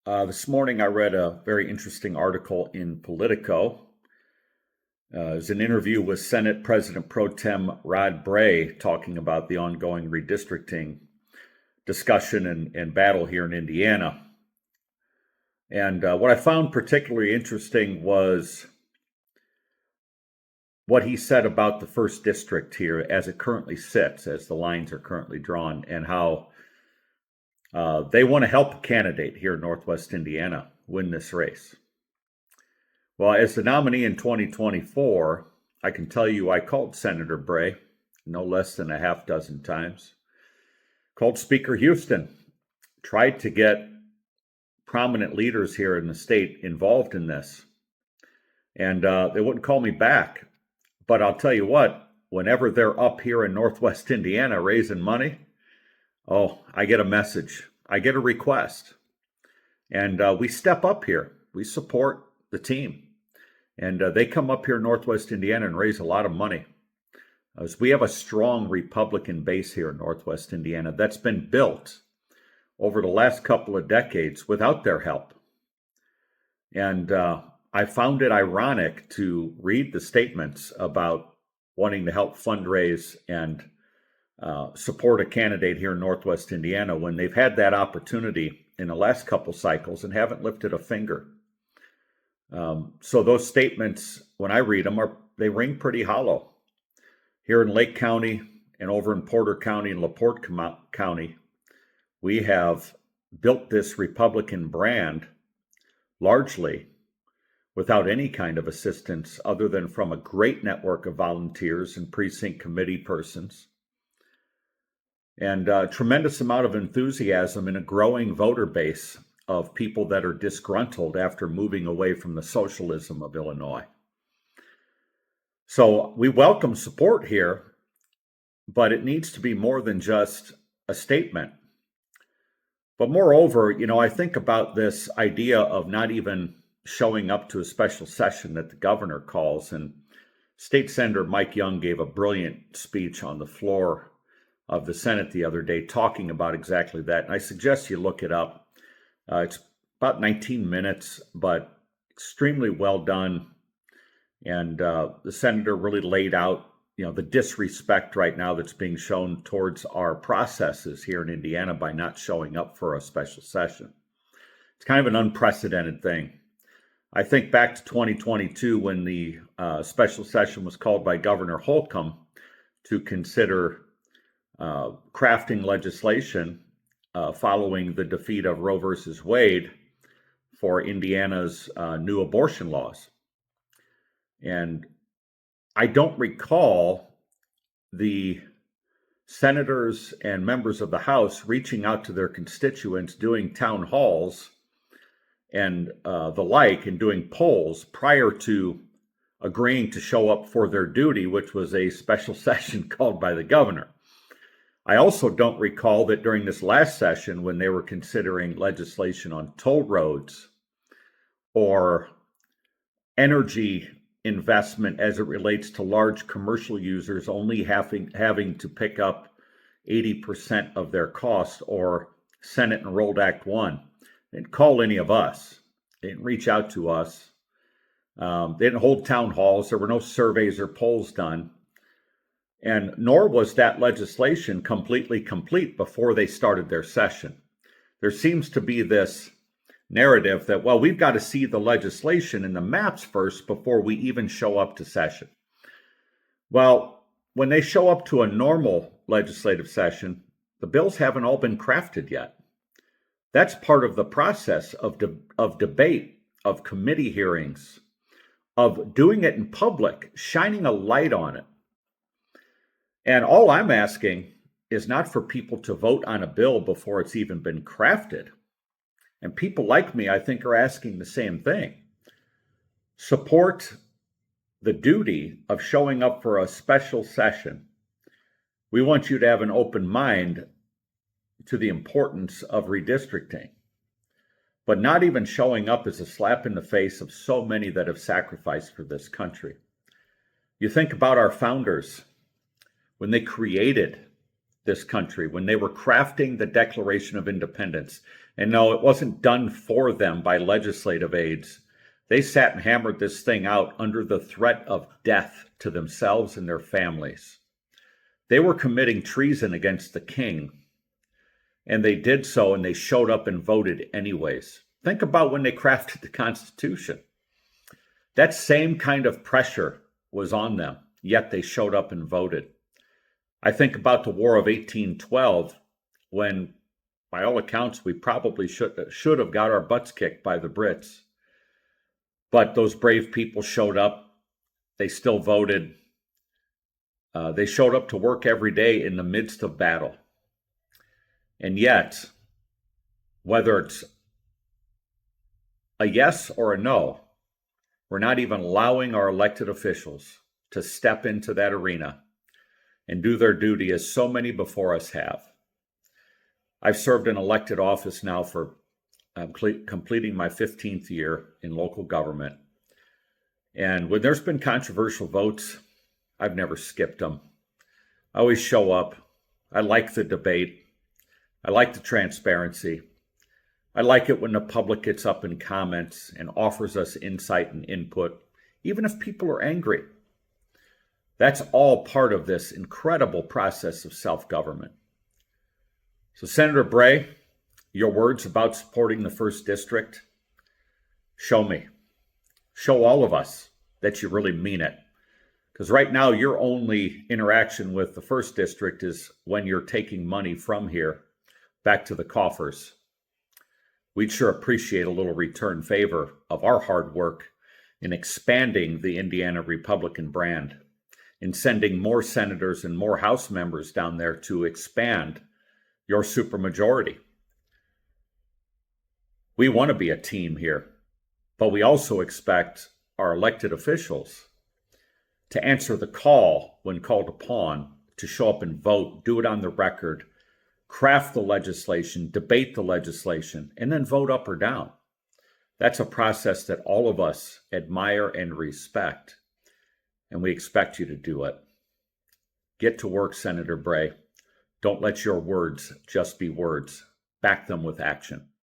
This morning I read a very interesting article in Politico. It was an interview with Senate President Pro Tem Rod Bray talking about the ongoing redistricting discussion and battle here in Indiana. And what I found particularly interesting was what he said about the first district here as it currently sits, as the lines are currently drawn, and how they want to help a candidate here in Northwest Indiana win this race. Well, as the nominee in 2024, I can tell you I called Senator Bray no less than a half dozen times. Called Speaker Houston, tried to get prominent leaders here in the state involved in this. And they wouldn't call me back. But I'll tell you what, whenever they're up here in Northwest Indiana raising money, I get a message. I get a request. And we step up here. We support the team. And they come up here in Northwest Indiana and raise a lot of money. As we have a strong Republican base here in Northwest Indiana that's been built over the last couple of decades without their help. And I found it ironic to read the statements about wanting to help fundraise and support a candidate here in Northwest Indiana when they've had that opportunity in the last couple cycles and haven't lifted a finger. So those statements, when I read them, they ring pretty hollow. Here in Lake County and over in Porter County and LaPorte County, we have built this Republican brand largely without any kind of assistance other than from a great network of volunteers and precinct committee persons, and a tremendous amount of enthusiasm in a growing voter base of people that are disgruntled after moving away from the socialism of Illinois. So we welcome support here, but it needs to be more than just a statement. But moreover, I think about this idea of not even showing up to a special session that the governor calls. And State Senator Mike Young gave a brilliant speech on the floor of the Senate the other day talking about exactly that. And I suggest you look it up. It's about 19 minutes, but extremely well done. And the senator really laid out, the disrespect right now that's being shown towards our processes here in Indiana by not showing up for a special session. It's kind of an unprecedented thing. I think back to 2022 when the special session was called by Governor Holcomb to consider crafting legislation following the defeat of Roe versus Wade for Indiana's new abortion laws. And I don't recall the senators and members of the House reaching out to their constituents, doing town halls and the like, and doing polls prior to agreeing to show up for their duty, which was a special session called by the governor. I also don't recall that during this last session, when they were considering legislation on toll roads or energy investment as it relates to large commercial users only having to pick up 80% of their cost, or Senate Enrolled Act 1. They didn't call any of us. They didn't reach out to us. They didn't hold town halls. There were no surveys or polls done. And nor was that legislation completely complete before they started their session. There seems to be this narrative that, we've got to see the legislation and the maps first before we even show up to session. Well, when they show up to a normal legislative session, the bills haven't all been crafted yet. That's part of the process of debate, of committee hearings, of doing it in public, shining a light on it. And all I'm asking is not for people to vote on a bill before it's even been crafted. And people like me, I think, are asking the same thing. Support the duty of showing up for a special session. We want you to have an open mind to the importance of redistricting. But not even showing up is a slap in the face of so many that have sacrificed for this country. You think about our founders when they created this country, when they were crafting the Declaration of Independence And no, it wasn't done for them by legislative aides. They sat and hammered this thing out under the threat of death to themselves and their families. They were committing treason against the king, and they did so, and they showed up and voted anyways. Think about when they crafted the Constitution. That same kind of pressure was on them, yet they showed up and voted. I think about the War of 1812, when, by all accounts, we probably should have got our butts kicked by the Brits. But those brave people showed up. They still voted. They showed up to work every day in the midst of battle. And yet, whether it's a yes or a no, we're not even allowing our elected officials to step into that arena and do their duty as so many before us have. I've served in elected office now for completing my 15th year in local government. And when there's been controversial votes, I've never skipped them. I always show up. I like the debate. I like the transparency. I like it when the public gets up in comments and offers us insight and input, even if people are angry. That's all part of this incredible process of self-government. So, Senator Bray, your words about supporting the 1st District, show me. Show all of us that you really mean it. Because right now, your only interaction with the 1st District is when you're taking money from here back to the coffers. We'd sure appreciate a little return favor of our hard work in expanding the Indiana Republican brand, in sending more senators and more House members down there to expand your supermajority. We want to be a team here, but we also expect our elected officials to answer the call when called upon, to show up and vote, do it on the record, craft the legislation, debate the legislation, and then vote up or down. That's a process that all of us admire and respect, and we expect you to do it. Get to work, Senator Bray. Don't let your words just be words. Back them with action.